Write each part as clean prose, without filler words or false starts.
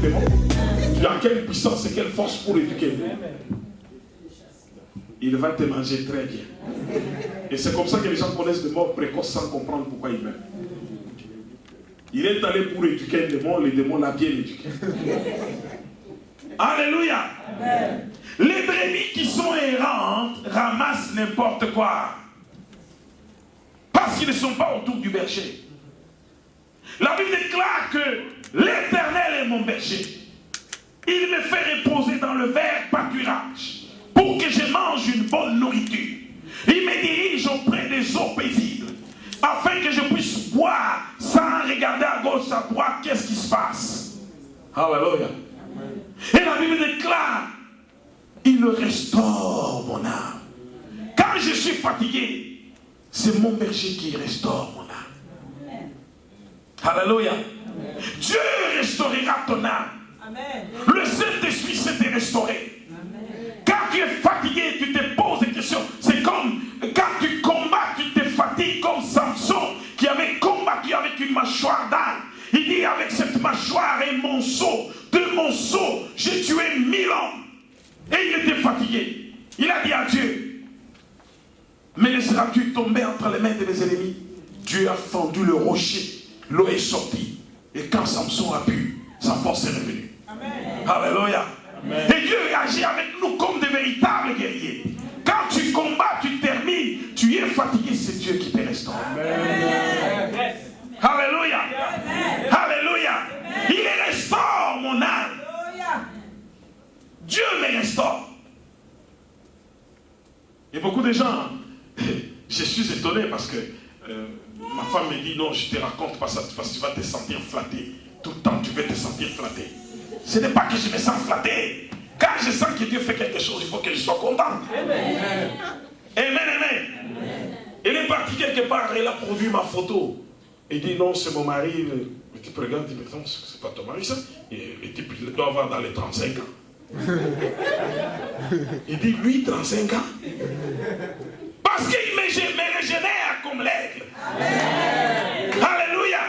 démons. Tu as quelle puissance et quelle force pour éduquer le démon. Il va te manger très bien. Et c'est comme ça que les gens connaissent des morts précoces sans comprendre pourquoi ils meurent. Il est allé pour éduquer le démon l'a bien éduqué. Alléluia. Amen. Les brebis qui sont errantes ramassent n'importe quoi. Parce qu'ils ne sont pas autour du berger. La Bible déclare que l'Éternel est mon berger. Il me fait reposer dans le vert pâturage pour que je mange une bonne nourriture. Il me dirige auprès des eaux paisibles afin que je puisse boire sans regarder à gauche, à droite, qu'est-ce qui se passe. Alléluia. Et la Bible déclare, il restaure mon âme. Quand je suis fatigué, c'est mon berger qui restaure mon âme. Alléluia. Dieu restaurera ton âme. Amen. Le Saint-Esprit sait te restaurer. Amen. Quand tu es fatigué, tu te poses des questions. C'est comme quand tu combats, tu te fatigues comme Samson qui avait combattu avec une mâchoire d'âne. Il dit avec cette mâchoire et mon seau, de mon seau, j'ai tué 1000 hommes. Et il était fatigué. Il a dit à Dieu, mais laisseras-tu tomber entre les mains de mes ennemis? Dieu a fendu le rocher, l'eau est sortie. Et quand Samson a pu, sa force est revenue. Amen. Alléluia. Amen. Et Dieu agit avec nous comme des véritables guerriers. Quand tu combats, tu termines, tu es fatigué, c'est Dieu qui te restaure. Amen. Amen. Alléluia. Amen. Alléluia. Amen. Il restaure mon âme. Dieu me restaure. Et beaucoup de gens, je suis étonné parce que ma femme me dit non, je te raconte pas ça parce que tu vas te sentir flatté. Tout le temps tu vas te sentir flatté. Ce n'est pas que je me sens flatté. Quand je sens que Dieu fait quelque chose, il faut que je sois content. Amen. Amen, amen. Elle est partie quelque part, elle a produit ma photo. Il dit non, c'est mon mari. Le type regarde, il dit mais non, c'est pas ton mari ça. Et le type il doit avoir dans les 35 ans. Il dit lui 35 ans. Parce qu'il me régénère comme l'aigle. Alléluia.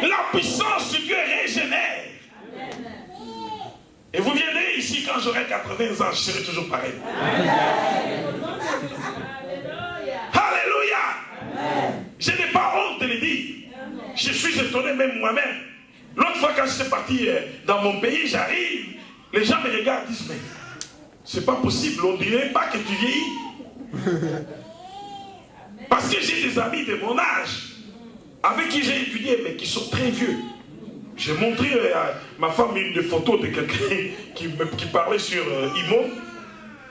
La puissance de Dieu régénère. Et vous viendrez ici quand j'aurai 80 ans, je serai toujours pareil. Alléluia. Je n'ai pas honte de le dire. Je suis étonné même moi-même. L'autre fois quand j'étais parti dans mon pays, j'arrive, les gens me regardent et disent mais c'est pas possible, on dirait pas que tu vieillis. Parce que j'ai des amis de mon âge avec qui j'ai étudié mais qui sont très vieux. J'ai montré à ma femme une photo de quelqu'un qui parlait sur Imo.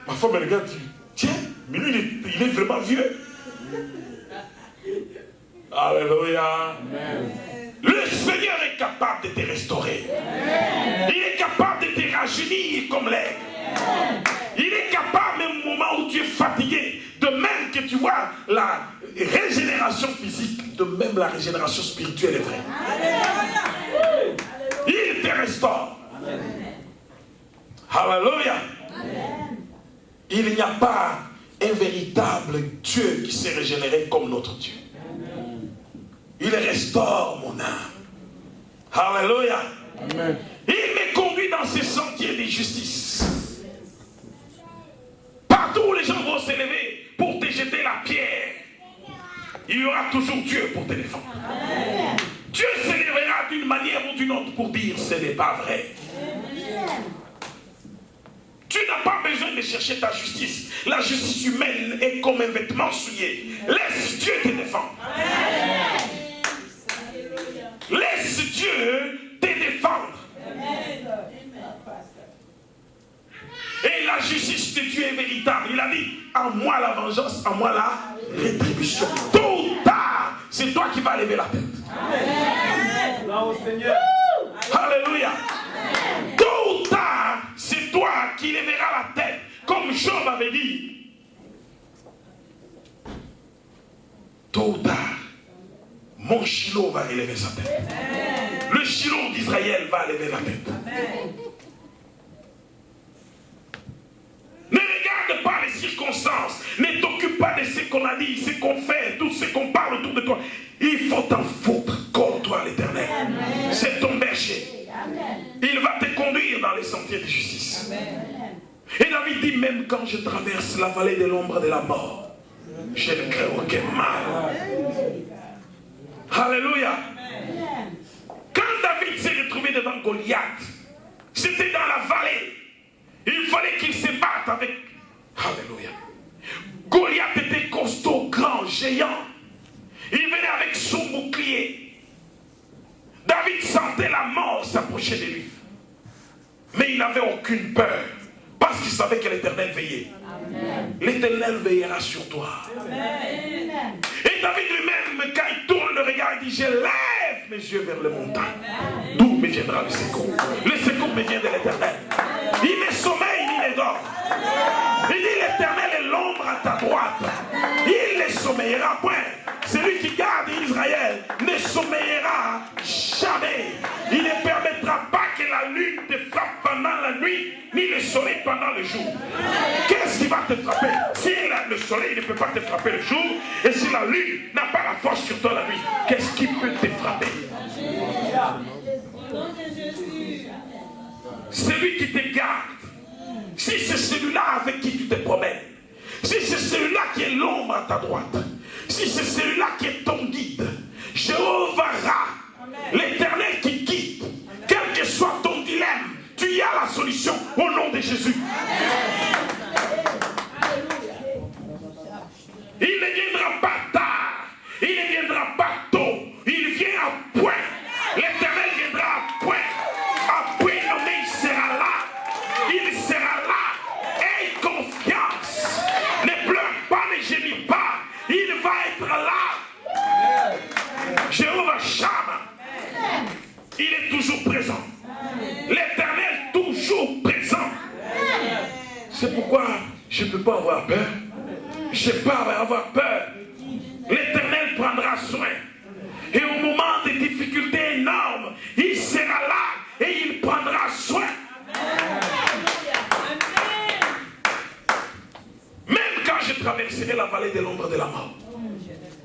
Ma femme me regarde et dit tiens, mais lui il est vraiment vieux. Alléluia. Amen. Le Seigneur est capable de te restaurer. Amen. Il est capable de te rajeunir comme l'aigle. Il est capable, même au moment où tu es fatigué, de même que tu vois la régénération physique, de même la régénération spirituelle est vraie. Amen. Il te restaure. Amen. Alléluia. Amen. Il n'y a pas un véritable Dieu qui s'est régénéré comme notre Dieu. Il restaure mon âme. Alléluia. Amen. Il me conduit dans ses sentiers de justice. Partout où les gens vont s'élever pour te jeter la pierre, il y aura toujours Dieu pour te défendre. Amen. Dieu s'élèvera d'une manière ou d'une autre pour dire ce n'est pas vrai. Amen. Tu n'as pas besoin de chercher ta justice. La justice humaine est comme un vêtement souillé. Laisse Dieu te défendre. Amen. Laisse Dieu te défendre. Amen. Et la justice de Dieu est véritable. Il a dit, à moi la vengeance, à moi la rétribution. Tôt ou tard, c'est toi qui vas lever la tête. Amen. Là au Seigneur. Alléluia. Amen. Tôt ou tard, c'est toi qui lèveras la tête. Comme Job avait dit. Tôt ou tard, mon Shiloh va élever sa tête. Amen. Le Shiloh d'Israël va lever la tête. Amen. Ne regarde pas les circonstances. Ne t'occupe pas de ce qu'on a dit, ce qu'on fait, tout ce qu'on parle autour de toi. Il faut t'en foutre. Colle-toi à l'Éternel. C'est ton berger. Amen. Il va te Et David dit, même quand je traverse la vallée de l'ombre de la mort, je ne crains aucun mal. Alléluia. Quand David s'est retrouvé devant Goliath, c'était dans la vallée. Il fallait qu'il se batte avec... Alléluia. Goliath était costaud, grand, géant. Il venait avec son bouclier. David sentait la mort s'approcher de lui. Mais il n'avait aucune peur. Parce qu'il savait que l'Éternel veillait. L'Éternel veillera sur toi. Amen. Et David lui-même, quand il tourne le regard, il dit, je lève mes yeux vers les montagnes. D'où me viendra le secours? Le secours me vient de l'Éternel. Il ne sommeille ni ne dort. Il dit, l'Éternel est l'ombre à ta droite. Il ne sommeillera point. Celui qui garde Israël ne sommeillera jamais. Il ne permettra pas que la lune te frappe pendant la nuit, ni le soleil pendant le jour. Qu'est-ce qui va te frapper? Si le soleil ne peut pas te frapper le jour, et si la lune n'a pas la force sur toi la nuit, qu'est-ce qui peut te frapper? Celui qui te garde, si c'est celui-là avec qui tu te promènes, si c'est celui-là qui est l'ombre à ta droite, si c'est celui-là qui est ton guide, Jéhovah Ra, l'Éternel qui guide, quel que soit ton dilemme, tu y as la solution au nom de Jésus. Il ne viendra pas tard, il ne viendra pas tôt, il vient à point. L'Éternel viendra à point nommé, il sera là, il sera là. Aie confiance, ne pleure pas, ne gémis pas, il va être là. Jéhovah Shammah, il est toujours présent. L'Éternel toujours présent. C'est pourquoi je ne peux pas avoir peur. Je n'ai pas à avoir peur. L'Éternel prendra soin. Et au moment des difficultés énormes, il sera là et il prendra soin. Même quand je traverserai la vallée de l'ombre de la mort,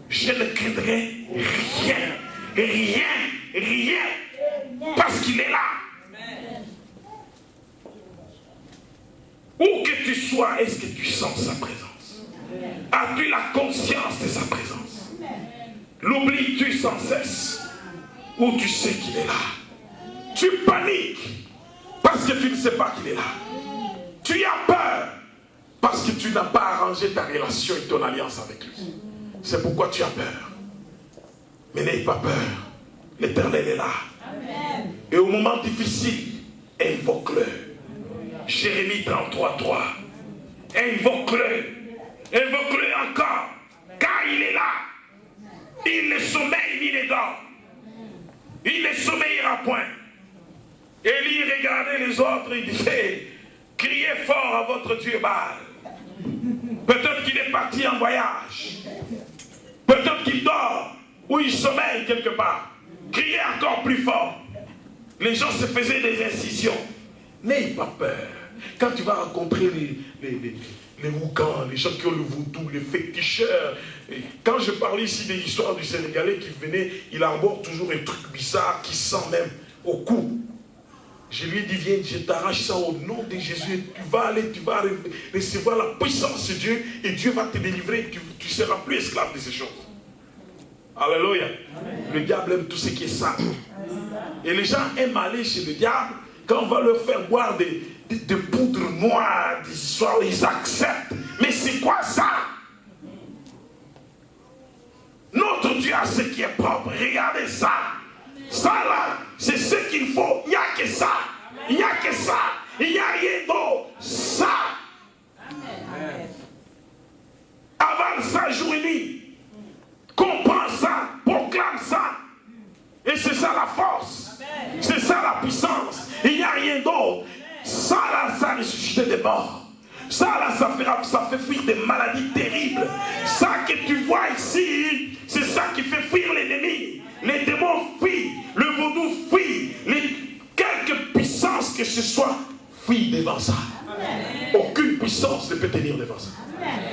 je ne craindrai rien, parce qu'il est là. Où que tu sois, est-ce que tu sens sa présence? As-tu la conscience de sa présence? L'oublies-tu sans cesse? Ou tu sais qu'il est là? Tu paniques parce que tu ne sais pas qu'il est là. Tu as peur parce que tu n'as pas arrangé ta relation et ton alliance avec lui. C'est pourquoi tu as peur. Mais n'aie pas peur. L'Éternel est là. Amen. Et au moment difficile, invoque-le. Jérémie 33:3. Invoque-le. Invoque-le encore. Car il est là. Il ne sommeille ni ne dort. Il ne sommeillera point. Élie regardait les autres et disait, criez fort à votre Dieu Baal. Peut-être qu'il est parti en voyage. Peut-être qu'il dort ou il sommeille quelque part. Criez encore plus fort. Les gens se faisaient des incisions. N'aie pas peur. Quand tu vas rencontrer les Roukans, les gens qui ont le voodoo, les féticheurs. Et quand je parle ici des histoires du Sénégalais qui venait, il arbore toujours un truc bizarre qui sent même au cou. Je lui ai dit, viens, je t'arrache ça au nom de Jésus. Tu vas recevoir la puissance de Dieu et Dieu va te délivrer. Tu ne seras plus esclave de ces choses. Alléluia. Le diable aime tout ce qui est ça. Et les gens aiment aller chez le diable. Quand on va leur faire boire des poudres noires, des histoires, ils acceptent. Mais c'est quoi ça? Notre Dieu a ce qui est propre. Regardez ça. Ça là, c'est ce qu'il faut. Il n'y a que ça. Il n'y a que ça. Il n'y a rien d'autre. Ça. Avale ça jour et nuit. Comprends ça. Proclame ça. Et c'est ça la force. C'est ça la puissance. Il n'y a rien d'autre. Ça là, ça ressuscite des morts. Ça là, ça fait fuir des maladies terribles. Ça que tu vois ici, c'est ça qui fait fuir l'ennemi. Les démons fuient, le vaudou fuit, quelque puissance que ce soit fuit devant ça. Aucune puissance ne peut tenir devant ça.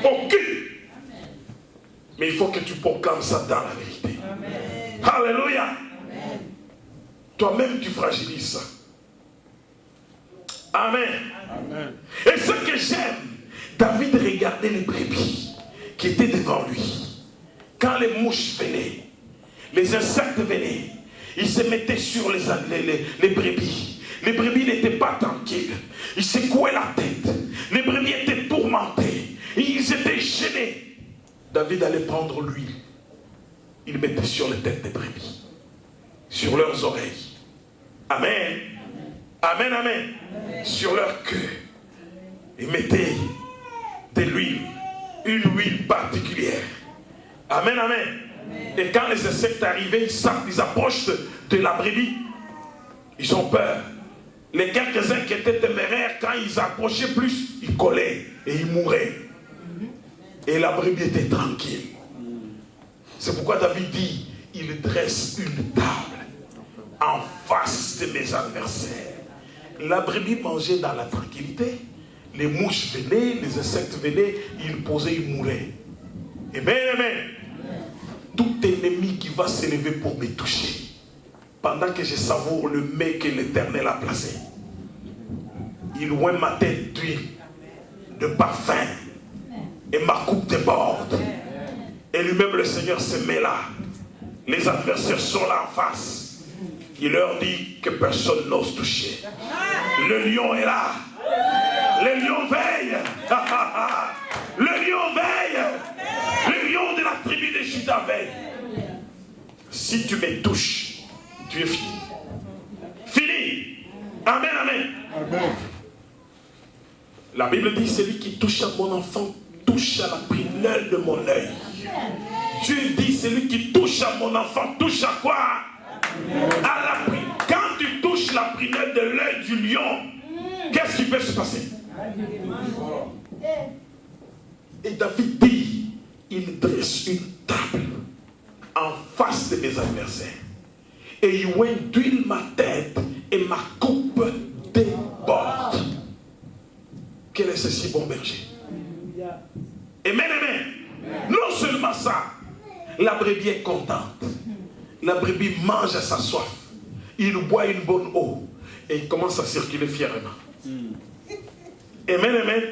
Aucune. Mais il faut que tu proclames ça dans la vérité. Alléluia. Toi-même tu fragilises ça. Amen. Amen. Et ce que j'aime, David regardait les brebis qui étaient devant lui. Quand les mouches venaient, les insectes venaient, il se mettait sur les brebis. Les brebis n'étaient pas tranquilles. Ils secouaient la tête. Les brebis étaient tourmentés. Ils étaient gênés. David allait prendre l'huile. Il mettait sur les têtes des brebis, sur leurs oreilles. Amen. Amen, amen. Sur leur queue. Il mettait de l'huile, une huile particulière. Amen, amen. Et quand les insectes arrivaient, ils approchent de la brebis. Ils ont peur. Les quelques-uns qui étaient téméraires, quand ils approchaient plus, ils collaient et ils mouraient. Et la brebis était tranquille. C'est pourquoi David dit, il dresse une table en face de mes adversaires. La brebis mangeait dans la tranquillité. Les mouches venaient, les insectes venaient, ils posaient, ils mouraient. Amen, amen. Tout ennemi qui va s'élever pour me toucher, pendant que je savoure le mets que l'Éternel a placé, il oint ma tête d'huile, de parfum, et ma coupe déborde. Et lui-même le Seigneur se met là. Les adversaires sont là en face. Il leur dit que personne n'ose toucher. Le lion est là. Le lion veille. Le lion veille. Le lion de la tribu de Juda veille. Si tu me touches, tu es fini. Fini. Amen, amen. Amen. La Bible dit, celui qui touche à mon enfant touche à la prunelle de mon œil. Dieu dit, celui qui touche à mon enfant touche à quoi? À la prunelle. Quand tu touches la prunelle de l'œil du lion, qu'est-ce qui peut se passer? Et David dit, il dresse une table en face de mes adversaires. Et il oint d'huile ma tête et ma coupe déborde. Quel est ceci, bon berger? Amen, amen. Non seulement ça, la brebis est contente. La brebis mange à sa soif. Il boit une bonne eau. Et il commence à circuler fièrement. Amen, amen.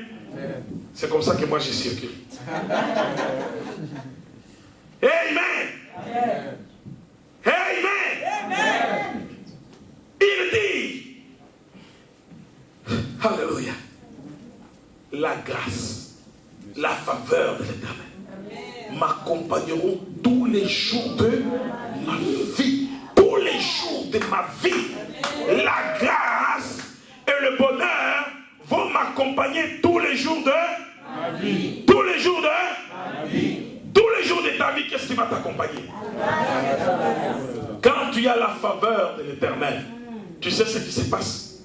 C'est comme ça que moi je circule. Amen. Amen. Il dit, alléluia, la grâce, la faveur de l'Éternel m'accompagneront tous les jours de ma vie. Tous les jours de ma vie, la grâce et le bonheur vont m'accompagner tous les jours de ma vie. Tous les jours de ma vie. Tous les jours de ta vie, qu'est-ce qui va t'accompagner? Quand tu as la faveur de l'Éternel, tu sais ce qui se passe.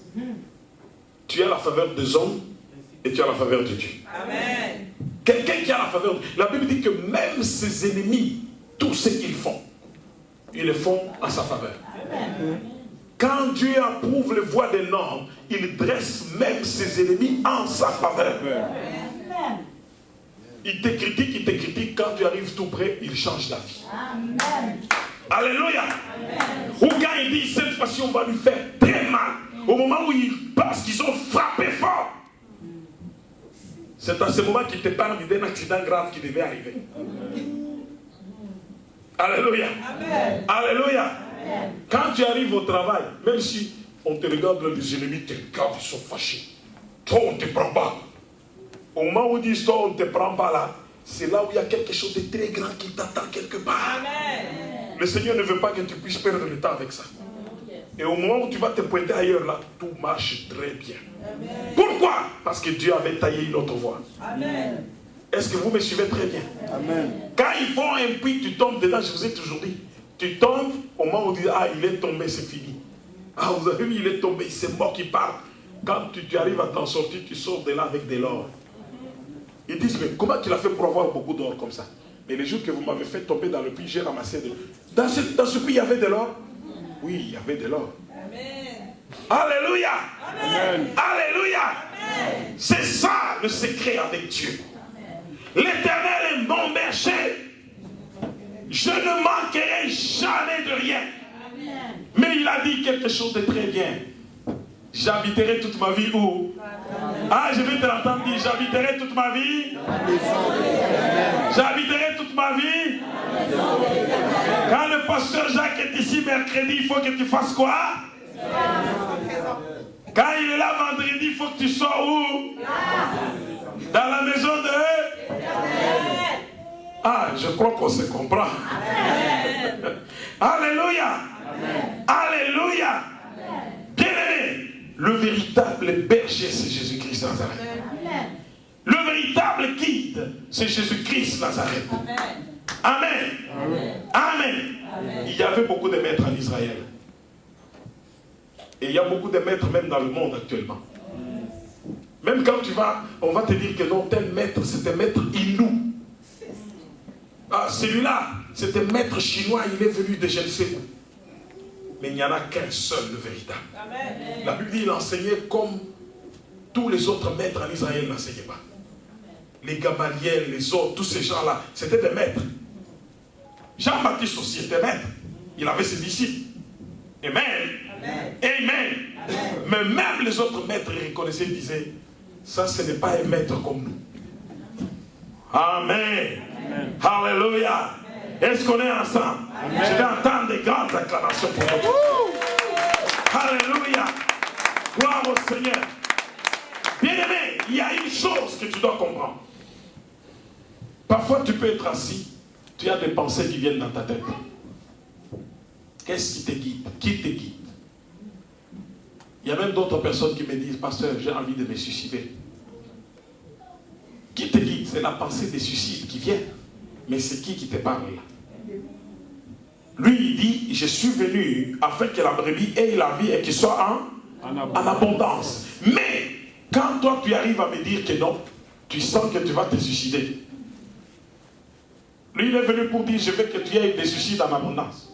Tu as la faveur des hommes et tu as la faveur de Dieu. Amen. Quelqu'un qui a la faveur, la Bible dit que même ses ennemis, tout ce qu'ils font, ils le font à sa faveur. Amen. Quand Dieu approuve les voies d'un homme, il dresse même ses ennemis en sa faveur. Amen. Il te critique, quand tu arrives tout près, il change la vie. Amen. Alléluia. Amen. Ou quand il dit, cette fois-ci, on va lui faire très mal. Au moment où il passe, qu'ils ont frappé fort. C'est à ce moment qu'il te parle d'un accident grave qui devait arriver. Alléluia. Amen. Alléluia. Amen. Quand tu arrives au travail, même si on te regarde, les ennemis te regardent, ils sont fâchés. Toi, on ne te prend pas. Au moment où ils disent, toi, on ne te prend pas là, c'est là où il y a quelque chose de très grand qui t'attend quelque part. Amen. Le Seigneur ne veut pas que tu puisses perdre le temps avec ça. Et au moment où tu vas te pointer ailleurs, là, tout marche très bien. Amen. Pourquoi? Parce que Dieu avait taillé une autre voie. Amen. Est-ce que vous me suivez très bien? Amen. Quand ils font un puits, tu tombes dedans, je vous ai toujours dit. Tu tombes, au moment où tu dis, ah, il est tombé, c'est fini. Ah, vous avez vu, il est tombé, c'est mort qui part. Quand tu arrives à t'en sortir, tu sors de là avec de l'or. Ils disent, mais comment il a fait pour avoir beaucoup d'or comme ça? Mais les jours que vous m'avez fait tomber dans le puits, j'ai ramassé de l'or. Dans ce puits, il y avait de l'or? Oui, il y avait de l'or. Amen. Alléluia. Amen. Alléluia. Amen. C'est ça le secret avec Dieu. L'Éternel est mon berger. Je ne manquerai jamais de rien. Amen. Mais il a dit quelque chose de très bien. J'habiterai toute ma vie où? Ah, je vais te l'entendre dire, j'habiterai toute ma vie. J'habiterai toute ma vie. Quand le pasteur Jacques est ici mercredi, il faut que tu fasses quoi? Quand il est là vendredi, il faut que tu sois où? Dans la maison de... Ah, je crois qu'on se comprend. Alléluia. Alléluia. Bien-aimé, le véritable berger, c'est Jésus-Christ Nazareth. Le véritable guide, c'est Jésus-Christ Nazareth. Amen. Amen. Il y avait beaucoup de maîtres en Israël. Et il y a beaucoup de maîtres même dans le monde actuellement. Même quand tu vas, on va te dire que non, tel maître, c'était maître hindou. Ah, celui-là, c'était maître chinois, il est venu de je ne sais où. Mais il n'y en a qu'un seul, le véritable. Amen. La Bible dit qu'il enseignait comme tous les autres maîtres en Israël n'enseignaient pas. Les Gamaliel, les autres, tous ces gens-là, c'était des maîtres. Jean-Baptiste aussi était maître. Il avait ses disciples. Amen. Amen. Amen. Amen. Mais même les autres maîtres reconnaissaient, ils disaient, ça ce n'est pas un maître comme nous. Amen. Amen. Alléluia. Est-ce qu'on est ensemble? Amen. Je vais entendre des grandes acclamations pour vous. Alléluia. Gloire au Seigneur. Bien-aimé, il y a une chose que tu dois comprendre. Parfois tu peux être assis, tu as des pensées qui viennent dans ta tête. Qu'est-ce qui te guide? Qui te guide? Il y a même d'autres personnes qui me disent, pasteur, j'ai envie de me suicider. Qui te guide? C'est la pensée des suicides qui vient. Mais c'est qui te parle là? Lui, il dit, je suis venu afin que la brebis ait la vie et qu'il soit en abondance. Mais, quand toi tu arrives à me dire que non, tu sens que tu vas te suicider. Lui, il est venu pour dire, je veux que tu aies des suicides en abondance.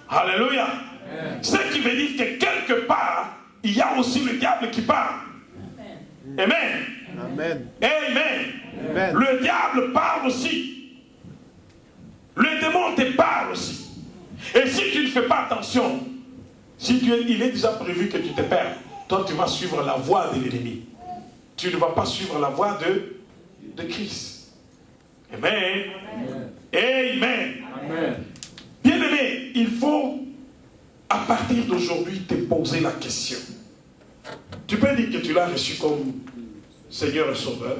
Alléluia. Ce qui veut dire que quelque part, il y a aussi le diable qui parle. Amen. Amen. Amen. Amen. Le diable parle aussi. Le démon te parle aussi. Et si tu ne fais pas attention, il est déjà prévu que tu te perds. Toi, tu vas suivre la voie de l'ennemi. Tu ne vas pas suivre la voie de Christ. Amen. Amen. Amen. Amen. Bien-aimé, il faut, à partir d'aujourd'hui, te poser la question. Tu peux dire que tu l'as reçu comme Seigneur et Sauveur.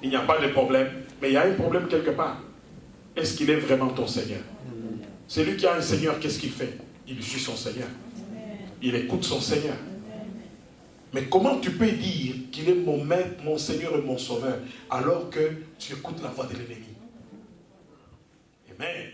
Il n'y a pas de problème. Mais il y a un problème quelque part. Est-ce qu'il est vraiment ton Seigneur? Celui qui a un Seigneur, qu'est-ce qu'il fait? Il suit son Seigneur. Il écoute son Seigneur. Mais comment tu peux dire qu'il est mon maître, mon Seigneur et mon Sauveur, alors que tu écoutes la voix de l'ennemi? Amen.